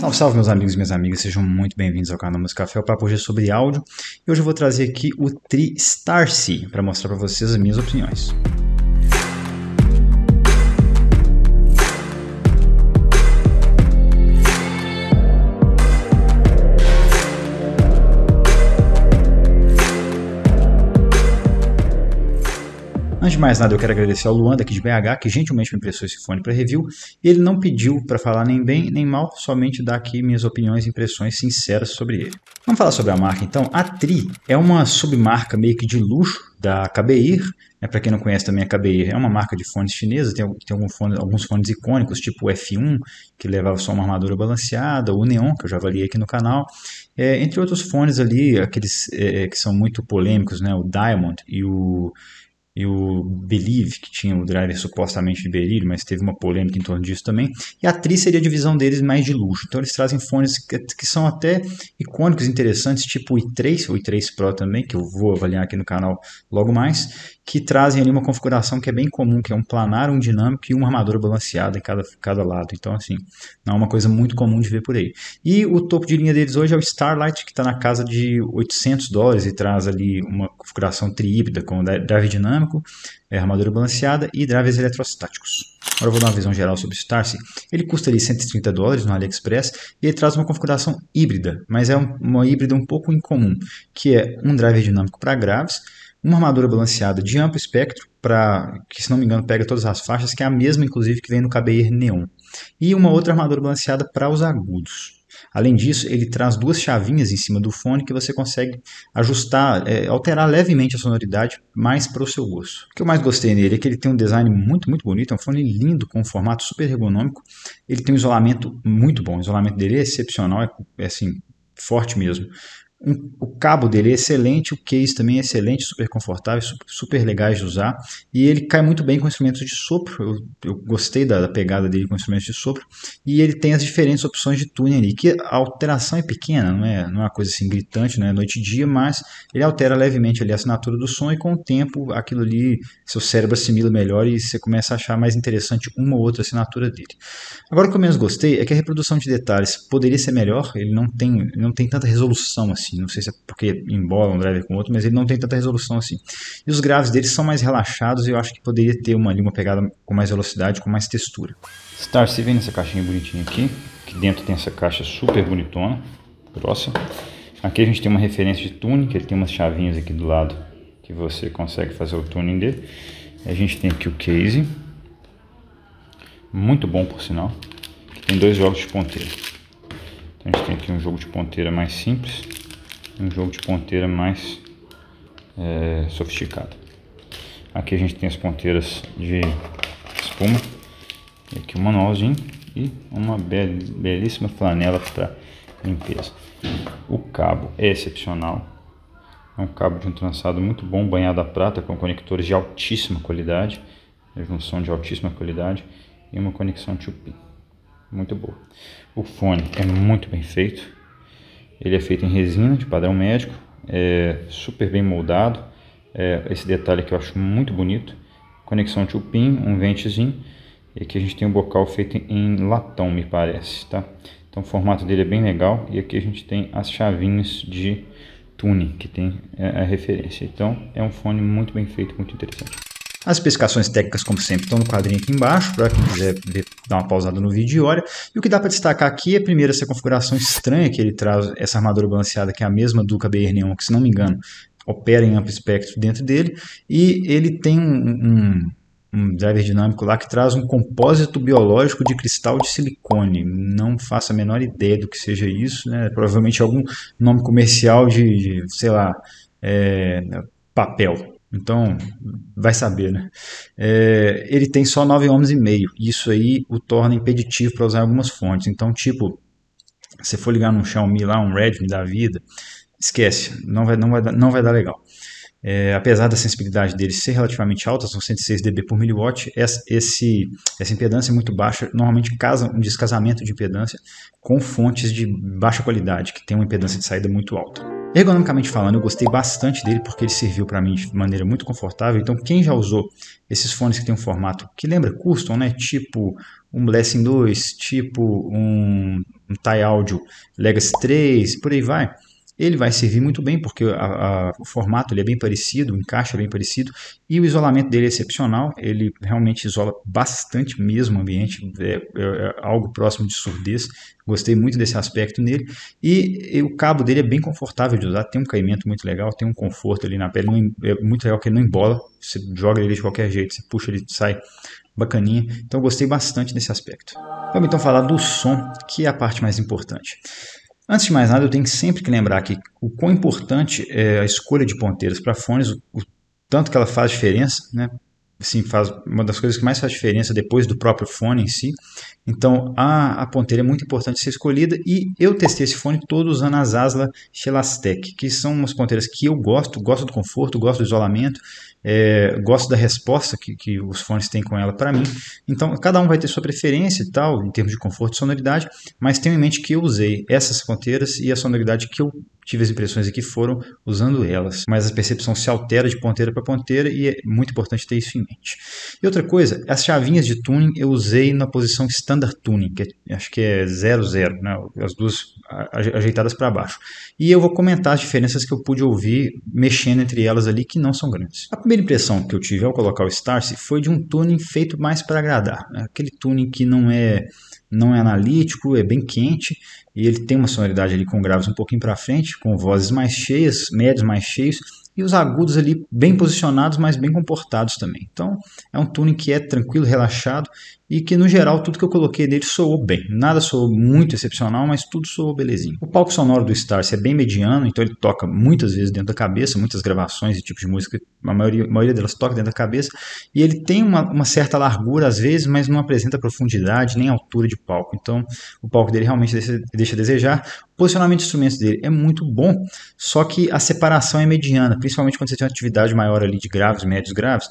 Salve, salve meus amigos e minhas amigas, sejam muito bem-vindos ao canal Música Café. O papo hoje é sobre áudio e hoje eu vou trazer aqui o Tree Starcy para mostrar para vocês as minhas opiniões. Antes de mais nada, eu quero agradecer ao Luan daqui de BH, que gentilmente me emprestou esse fone para review. Ele não pediu para falar nem bem nem mal, somente dar aqui minhas opiniões e impressões sinceras sobre ele. Vamos falar sobre a marca então. A Tree é uma submarca meio que de luxo da KBIR. Para quem não conhece também, a KBIR é uma marca de fones chinesa, tem alguns fones icônicos, tipo o F1, que levava só uma armadura balanceada, o Neon, que eu já avaliei aqui no canal, entre outros fones ali, aqueles que são muito polêmicos, né? O Diamond e o Believe, que tinha o driver supostamente de berílio, mas teve uma polêmica em torno disso também. E a Tree seria a divisão deles mais de luxo. Então eles trazem fones que são até icônicos, interessantes, tipo o i3, o i3 Pro também, que eu vou avaliar aqui no canal logo mais, que trazem ali uma configuração que é bem comum, que é um planar, um dinâmico e uma armadura balanceada em cada lado. Então, assim, não é uma coisa muito comum de ver por aí. E o topo de linha deles hoje é o Starlight, que está na casa de $800 e traz ali uma configuração tri-híbrida com drive dinâmico, armadura balanceada e drivers eletrostáticos. Agora eu vou dar uma visão geral sobre o Starcy. Ele custa ali $130 no AliExpress e ele traz uma configuração híbrida, mas é uma híbrida um pouco incomum, que é um driver dinâmico para graves, uma armadura balanceada de amplo espectro, que se não me engano pega todas as faixas, que é a mesma inclusive que vem no KBIR Neon, e uma outra armadura balanceada para os agudos. Além disso, ele traz duas chavinhas em cima do fone que você consegue ajustar, alterar levemente a sonoridade mais para o seu gosto. O que eu mais gostei nele é que ele tem um design muito bonito, é um fone lindo com um formato super ergonômico. Ele tem um isolamento muito bom, o isolamento dele é excepcional, é assim, forte mesmo. O cabo dele é excelente, o case também é excelente, super confortável, super legais de usar, e ele cai muito bem com instrumentos de sopro. Eu gostei da pegada dele com instrumentos de sopro, e ele tem as diferentes opções de tuning ali, que a alteração é pequena, não é uma coisa assim gritante, não é noite e dia, mas ele altera levemente ali a assinatura do som, e com o tempo aquilo ali, seu cérebro assimila melhor e você começa a achar mais interessante uma ou outra assinatura dele. Agora o que eu menos gostei é que a reprodução de detalhes poderia ser melhor, ele não tem tanta resolução assim. Não sei se é porque embola um driver com outro, mas ele não tem tanta resolução assim. E os graves deles são mais relaxados e eu acho que poderia ter uma pegada com mais velocidade, com mais textura. Starcy vem nessa caixinha bonitinha aqui, que dentro tem essa caixa super bonitona, grossa. Aqui a gente tem uma referência de tuning, que ele tem umas chavinhas aqui do lado que você consegue fazer o tuning dele. A gente tem aqui o case, muito bom por sinal, que tem dois jogos de ponteira. Então a gente tem aqui um jogo de ponteira mais simples, um jogo de ponteira mais sofisticado. Aqui a gente tem as ponteiras de espuma, e aqui um manualzinho e uma belíssima flanela para limpeza. O cabo é excepcional, é um cabo de um trançado muito bom, banhado a prata, com conectores de altíssima qualidade, junção de altíssima qualidade e uma conexão 2-pin muito boa. O fone é muito bem feito. Ele é feito em resina de padrão médico, super bem moldado, esse detalhe que eu acho muito bonito, conexão 2-pin, um ventezinho, e aqui a gente tem um bocal feito em latão, me parece, tá? Então o formato dele é bem legal, e aqui a gente tem as chavinhas de tuning, que tem a referência. Então é um fone muito bem feito, muito interessante. As especificações técnicas, como sempre, estão no quadrinho aqui embaixo, para quem quiser dar uma pausada no vídeo e olha. E o que dá para destacar aqui é, primeiro, essa configuração estranha que ele traz, essa armadura balanceada, que é a mesma do KBIR Neon, que, se não me engano, opera em amplo espectro dentro dele. E ele tem um driver dinâmico lá que traz um compósito biológico de cristal de silicone. Não faço a menor ideia do que seja isso, né? Provavelmente algum nome comercial de sei lá, papel. Então, vai saber, né? Ele tem só 9,5 ohms, e isso aí o torna impeditivo para usar algumas fontes. Então, tipo, se for ligar num Xiaomi lá, um Redmi da vida, esquece, não vai dar legal. Apesar da sensibilidade dele ser relativamente alta, são 106 dB por miliwatt, essa impedância é muito baixa, normalmente causa um descasamento de impedância com fontes de baixa qualidade, que tem uma impedância de saída muito alta. Ergonomicamente falando, eu gostei bastante dele porque ele serviu para mim de maneira muito confortável. Então, quem já usou esses fones que tem um formato que lembra custom, né? Tipo um Blessing 2, tipo um TIE Audio Legacy 3, por aí vai, ele vai servir muito bem, porque o formato ele é bem parecido, o encaixe é bem parecido, e o isolamento dele é excepcional, ele realmente isola bastante mesmo o ambiente, é algo próximo de surdez, gostei muito desse aspecto nele, e o cabo dele é bem confortável de usar, tem um caimento muito legal, tem um conforto ali na pele, é muito legal que ele não embola, você joga ele de qualquer jeito, você puxa ele sai bacaninha, então eu gostei bastante desse aspecto. Vamos então falar do som, que é a parte mais importante. Antes de mais nada, eu tenho sempre que lembrar que o quão importante é a escolha de ponteiras para fones, o tanto que ela faz diferença, né? Assim, faz uma das coisas que mais faz diferença depois do próprio fone em si. Então, a ponteira é muito importante ser escolhida e eu testei esse fone todo usando as Asla Shelastec, que são umas ponteiras que eu gosto do conforto, gosto do isolamento, gosto da resposta que os fones têm com ela para mim. Então, cada um vai ter sua preferência e tal, em termos de conforto e sonoridade, mas tenho em mente que eu usei essas ponteiras e a sonoridade que eu tive as impressões aqui foram usando elas, mas a percepção se altera de ponteira para ponteira e é muito importante ter isso em mente. E outra coisa, as chavinhas de tuning eu usei na posição Standard Tuning, que acho que é 00, né? As duas ajeitadas para baixo. E eu vou comentar as diferenças que eu pude ouvir mexendo entre elas ali, que não são grandes. A primeira impressão que eu tive ao colocar o Starcy foi de um tuning feito mais para agradar, né? Aquele tuning que não é analítico, é bem quente, e ele tem uma sonoridade ali com graves um pouquinho para frente, com vozes mais cheias, médios mais cheios, e os agudos ali bem posicionados, mas bem comportados também. Então é um tuning que é tranquilo, relaxado, e que no geral tudo que eu coloquei nele soou bem. Nada soou muito excepcional, mas tudo soou belezinho. O palco sonoro do Starcy é bem mediano, então ele toca muitas vezes dentro da cabeça, muitas gravações e tipos de música, a maioria delas toca dentro da cabeça, e ele tem uma certa largura às vezes, mas não apresenta profundidade nem altura de palco. Então o palco dele realmente deixa a desejar. O posicionamento de instrumentos dele é muito bom, só que a separação é mediana, principalmente quando você tem uma atividade maior ali de graves, médios, graves.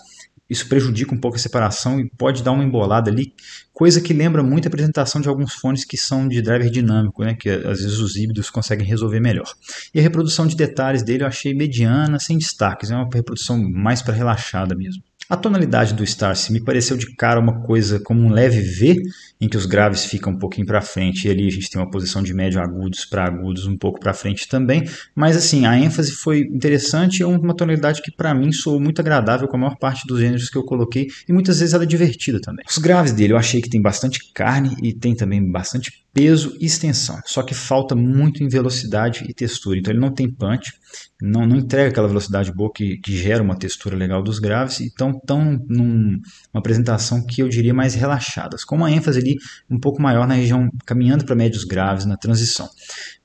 Isso prejudica um pouco a separação e pode dar uma embolada ali, coisa que lembra muito a apresentação de alguns fones que são de driver dinâmico, né, que às vezes os híbridos conseguem resolver melhor. E a reprodução de detalhes dele eu achei mediana, sem destaques, é uma reprodução mais para relaxada mesmo. A tonalidade do Starcy me pareceu de cara uma coisa como um leve V, em que os graves ficam um pouquinho para frente, e ali a gente tem uma posição de médio agudos para agudos um pouco para frente também, mas assim, a ênfase foi interessante e é uma tonalidade que para mim soou muito agradável com a maior parte dos gêneros que eu coloquei, e muitas vezes ela é divertida também. Os graves dele eu achei que tem bastante carne e tem também bastante peso e extensão, só que falta muito em velocidade e textura, então ele não tem punch, não entrega aquela velocidade boa que gera uma textura legal dos graves, então estão numa apresentação que eu diria mais relaxadas, com uma ênfase ali um pouco maior na região, caminhando para médios graves na transição.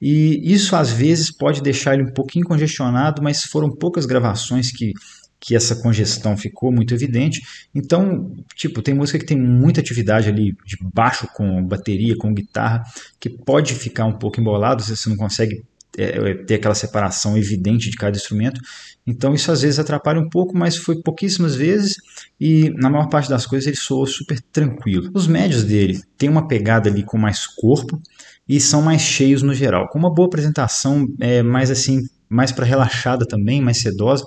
E isso às vezes pode deixar ele um pouquinho congestionado, mas foram poucas gravações que essa congestão ficou muito evidente. Então, tipo, tem música que tem muita atividade ali de baixo com bateria, com guitarra, que pode ficar um pouco embolado, se você não consegue ter aquela separação evidente de cada instrumento. Então isso às vezes atrapalha um pouco, mas foi pouquíssimas vezes e na maior parte das coisas ele soou super tranquilo. Os médios dele tem uma pegada ali com mais corpo e são mais cheios no geral, com uma boa apresentação, mais assim, mais para relaxada também, mais sedosa,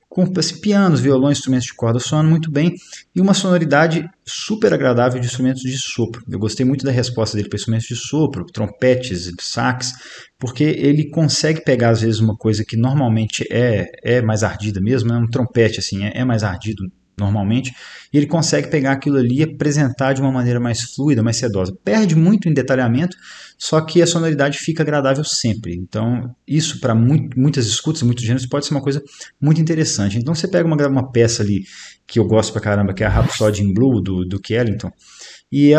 com pianos, violões, instrumentos de corda soando muito bem e uma sonoridade super agradável de instrumentos de sopro. Eu gostei muito da resposta dele para instrumentos de sopro, trompetes, sax, porque ele consegue pegar às vezes uma coisa que normalmente é mais ardida mesmo, um trompete assim, é mais ardido normalmente, e ele consegue pegar aquilo ali e apresentar de uma maneira mais fluida, mais sedosa. Perde muito em detalhamento, só que a sonoridade fica agradável sempre. Então, isso para muitas escutas, muitos gêneros, pode ser uma coisa muito interessante. Então, você pega uma peça ali que eu gosto pra caramba, que é a Rhapsody in Blue, do Duke Ellington, e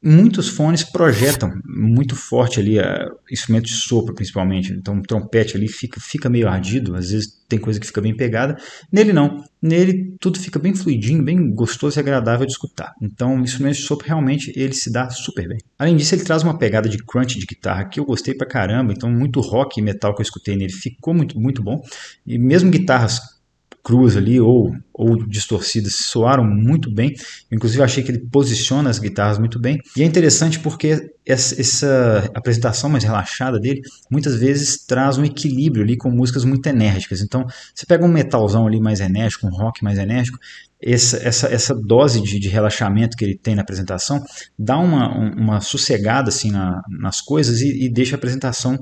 muitos fones projetam muito forte ali, instrumentos de sopro principalmente, então o trompete ali fica meio ardido, às vezes tem coisa que fica bem pegada, nele não, nele tudo fica bem fluidinho, bem gostoso e agradável de escutar, então instrumentos de sopro realmente ele se dá super bem. Além disso ele traz uma pegada de crunch de guitarra que eu gostei pra caramba, então muito rock e metal que eu escutei nele ficou muito, muito bom, e mesmo guitarras cruas ali ou distorcidas soaram muito bem. Inclusive achei que ele posiciona as guitarras muito bem. E é interessante porque essa apresentação mais relaxada dele muitas vezes traz um equilíbrio ali com músicas muito enérgicas. Então você pega um metalzão ali mais enérgico, um rock mais enérgico, essa dose de relaxamento que ele tem na apresentação dá uma sossegada assim nas coisas e deixa a apresentação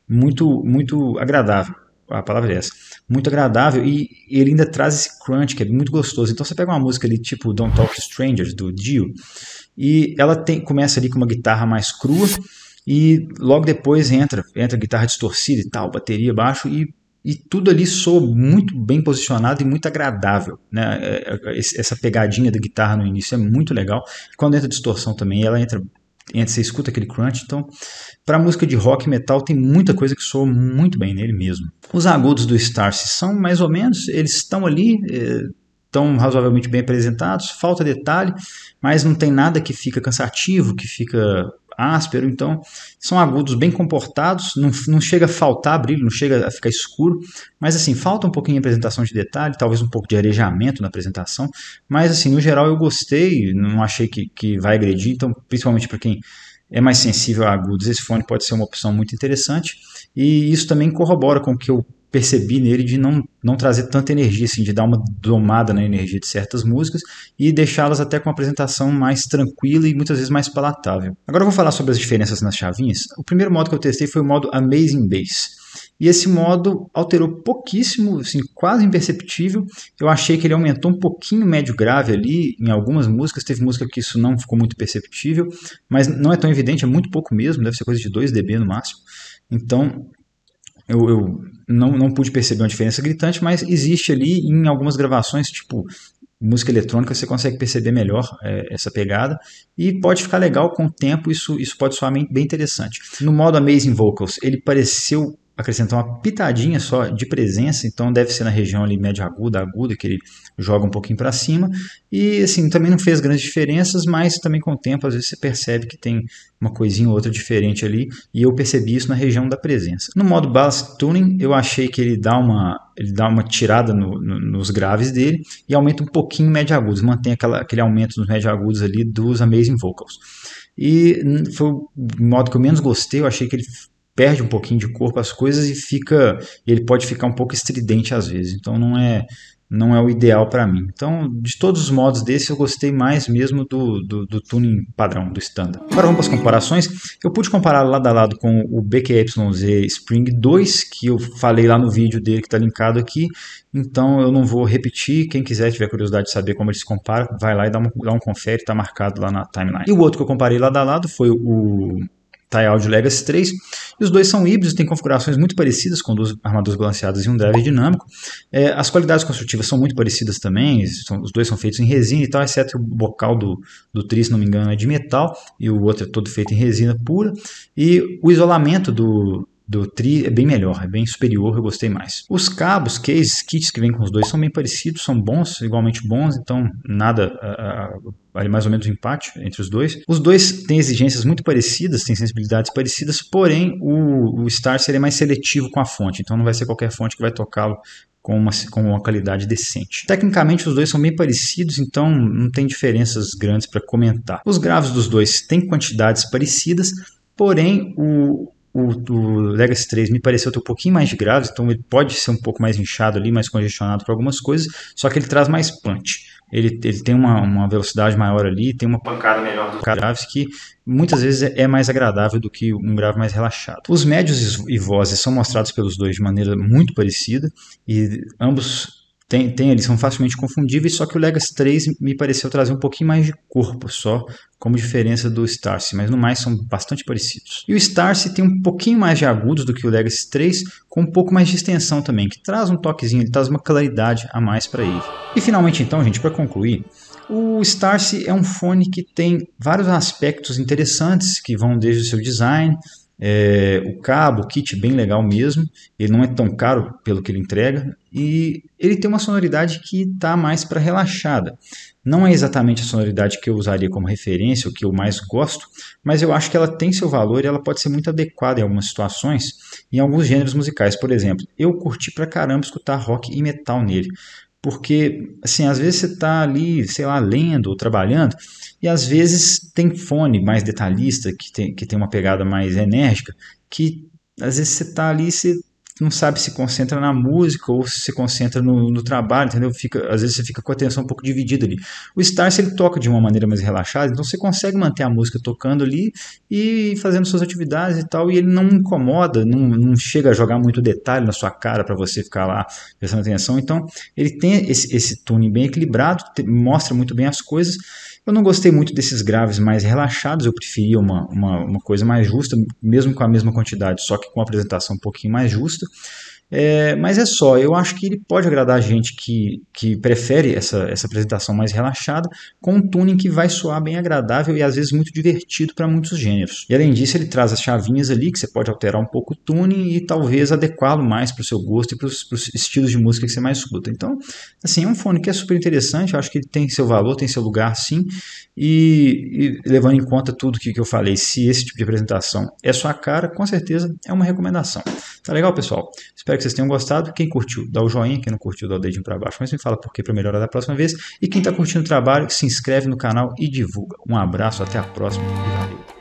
muito agradável. A palavra é essa. Muito agradável e ele ainda traz esse crunch que é muito gostoso. Então você pega uma música ali tipo Don't Talk to Strangers, do Dio, e ela começa ali com uma guitarra mais crua e logo depois entra guitarra distorcida e tal, bateria, baixo e tudo ali soa muito bem posicionado e muito agradável, né? Essa pegadinha da guitarra no início é muito legal. Quando entra distorção também, ela entra você escuta aquele crunch. Então, para música de rock e metal tem muita coisa que soa muito bem nele mesmo. Os agudos do Starcy são mais ou menos, eles estão ali, estão razoavelmente bem apresentados, falta detalhe, mas não tem nada que fica cansativo, que fica áspero. Então são agudos bem comportados, não chega a faltar brilho, não chega a ficar escuro, mas assim, falta um pouquinho de apresentação de detalhe, talvez um pouco de arejamento na apresentação, mas assim, no geral eu gostei, não achei que vai agredir. Então, principalmente para quem é mais sensível a agudos, esse fone pode ser uma opção muito interessante, e isso também corrobora com o que eu percebi nele de não trazer tanta energia, assim, de dar uma domada na energia de certas músicas e deixá-las até com uma apresentação mais tranquila e muitas vezes mais palatável. Agora eu vou falar sobre as diferenças nas chavinhas. O primeiro modo que eu testei foi o modo Amazing Bass. E esse modo alterou pouquíssimo, assim, quase imperceptível. Eu achei que ele aumentou um pouquinho médio grave ali em algumas músicas. Teve música que isso não ficou muito perceptível, mas não é tão evidente, é muito pouco mesmo, deve ser coisa de 2 dB no máximo. Então eu não pude perceber uma diferença gritante, mas existe ali em algumas gravações, tipo música eletrônica, você consegue perceber melhor essa pegada e pode ficar legal com o tempo. Isso pode soar bem interessante. No modo Amazing Vocals, ele pareceu acrescentar uma pitadinha só de presença, então deve ser na região ali médio aguda, que ele joga um pouquinho para cima, e assim, também não fez grandes diferenças, mas também com o tempo às vezes você percebe que tem uma coisinha ou outra diferente ali, e eu percebi isso na região da presença. No modo Bass Tuning, eu achei que ele dá uma tirada nos graves dele e aumenta um pouquinho médio agudos, mantém aquele aumento nos médio agudos ali dos Amazing Vocals. E foi o modo que eu menos gostei. Eu achei que ele perde um pouquinho de corpo às coisas ele pode ficar um pouco estridente às vezes, então não é o ideal para mim. Então, de todos os modos desse, eu gostei mais mesmo do tuning padrão, do standard. Agora vamos para as comparações. Eu pude comparar lado a lado com o BQYZ Spring 2, que eu falei lá no vídeo dele que está linkado aqui, então eu não vou repetir. Quem quiser, tiver curiosidade de saber como ele se compara, vai lá e dá um confere, está marcado lá na timeline. E o outro que eu comparei lado a lado foi o TIE Audio Legacy 3, e os dois são híbridos, têm configurações muito parecidas, com 2 armaduras balanceadas e um driver dinâmico. As qualidades construtivas são muito parecidas também, os dois são feitos em resina e tal, exceto o bocal do Tri, se não me engano, é de metal, e o outro é todo feito em resina pura, e o isolamento do Tri é bem melhor, é bem superior, eu gostei mais. Os cabos, cases, kits que vêm com os dois são bem parecidos, são bons, igualmente bons, então nada vale mais ou menos o empate entre os dois. Os dois têm exigências muito parecidas, têm sensibilidades parecidas, porém o Starcy é mais seletivo com a fonte, então não vai ser qualquer fonte que vai tocá-lo com uma qualidade decente. Tecnicamente os dois são bem parecidos, então não tem diferenças grandes para comentar. Os graves dos dois têm quantidades parecidas, porém o Legacy 3 me pareceu ter um pouquinho mais de graves, então ele pode ser um pouco mais inchado ali, mais congestionado para algumas coisas, só que ele traz mais punch. Ele tem uma velocidade maior ali, tem uma pancada melhor dos graves, que muitas vezes é mais agradável do que um grave mais relaxado. Os médios e vozes são mostrados pelos dois de maneira muito parecida, e ambos eles são facilmente confundíveis, só que o Legacy 3 me pareceu trazer um pouquinho mais de corpo só, como diferença do Starcy, mas no mais são bastante parecidos. E o Starcy tem um pouquinho mais de agudos do que o Legacy 3, com um pouco mais de extensão também, que traz um toquezinho, ele traz uma claridade a mais para ele. E finalmente então, gente, para concluir, o Starcy é um fone que tem vários aspectos interessantes, que vão desde o seu design, o cabo, o kit bem legal mesmo, ele não é tão caro pelo que ele entrega, e ele tem uma sonoridade que está mais para relaxada. Não é exatamente a sonoridade que eu usaria como referência, o que eu mais gosto, mas eu acho que ela tem seu valor e ela pode ser muito adequada em algumas situações, em alguns gêneros musicais. Por exemplo, eu curti pra caramba escutar rock e metal nele. porque, assim, às vezes você está ali, sei lá, lendo ou trabalhando, e às vezes tem fone mais detalhista, que tem uma pegada mais enérgica, que às vezes você está ali, você não sabe se concentra na música ou se concentra no trabalho, entendeu? Às vezes você fica com a atenção um pouco dividida ali. O Starce, ele toca de uma maneira mais relaxada, então você consegue manter a música tocando ali e fazendo suas atividades e tal, e ele não incomoda, não chega a jogar muito detalhe na sua cara para você ficar lá prestando atenção. Então ele tem esse tuning bem equilibrado, mostra muito bem as coisas. Eu não gostei muito desses graves mais relaxados, eu preferia uma coisa mais justa, mesmo com a mesma quantidade, só que com uma apresentação um pouquinho mais justa. Mas é só, eu acho que ele pode agradar a gente que prefere essa apresentação mais relaxada, com um tuning que vai soar bem agradável e às vezes muito divertido para muitos gêneros. E além disso, ele traz as chavinhas ali que você pode alterar um pouco o tuning e talvez adequá-lo mais para o seu gosto e para os estilos de música que você mais escuta. Então, assim, é um fone que é super interessante, eu acho que ele tem seu valor, tem seu lugar sim, e levando em conta tudo que eu falei, se esse tipo de apresentação é sua cara, com certeza é uma recomendação. Tá legal, pessoal? Espero que vocês tenham gostado. Quem curtiu, dá o joinha. Quem não curtiu, dá o dedinho para baixo. Mas me fala por que para melhorar da próxima vez. E quem está curtindo o trabalho, se inscreve no canal e divulga. Um abraço, até a próxima e valeu!